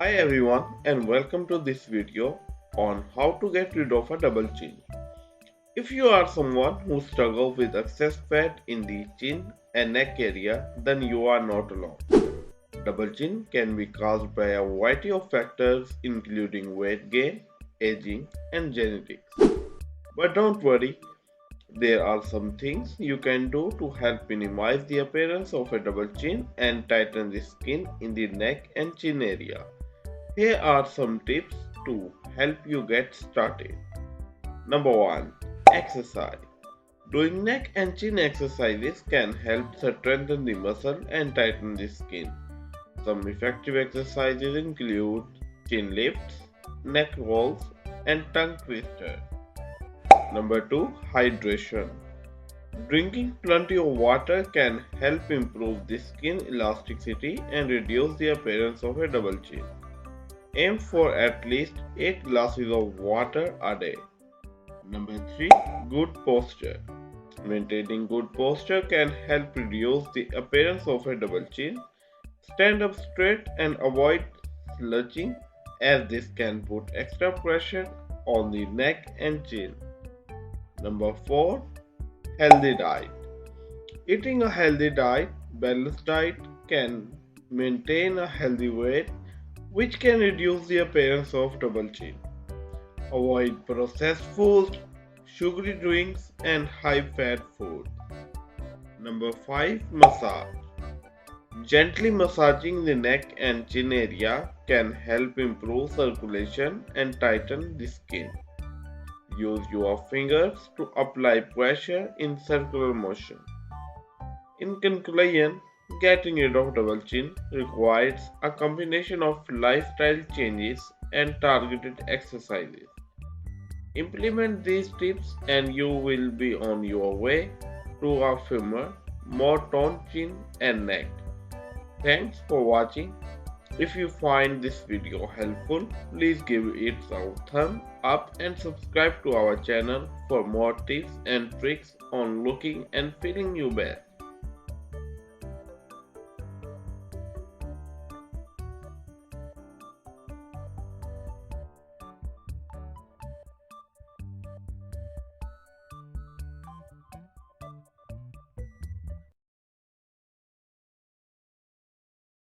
Hi everyone and welcome to this video on how to get rid of a double chin. If you are someone who struggles with excess fat in the chin and neck area, then you are not alone. Double chin can be caused by a variety of factors including weight gain, aging and genetics. But don't worry, there are some things you can do to help minimize the appearance of a double chin and tighten the skin in the neck and chin area. Here are some tips to help you get started. Number 1. Exercise. Doing neck and chin exercises can help strengthen the muscle and tighten the skin. Some effective exercises include chin lifts, neck rolls, and tongue twister. Number 2. Hydration. Drinking plenty of water can help improve the skin elasticity and reduce the appearance of a double chin. Aim for at least 8 glasses of water a day. Number 3. Good posture. Maintaining good posture can help reduce the appearance of a double chin. Stand up straight and avoid slouching, as this can put extra pressure on the neck and chin. Number 4. Healthy diet. Eating a healthy diet, balanced diet, can maintain a healthy weight, which can reduce the appearance of double chin. Avoid processed food, sugary drinks, and high-fat food. Number 5. Massage. Gently massaging the neck and chin area can help improve circulation and tighten the skin. Use your fingers to apply pressure in circular motion. In conclusion, getting rid of double chin requires a combination of lifestyle changes and targeted exercises. Implement these tips and you will be on your way to a firmer, more toned chin and neck. Thanks for watching. If you find this video helpful, please give it a thumb up and subscribe to our channel for more tips and tricks on looking and feeling your best.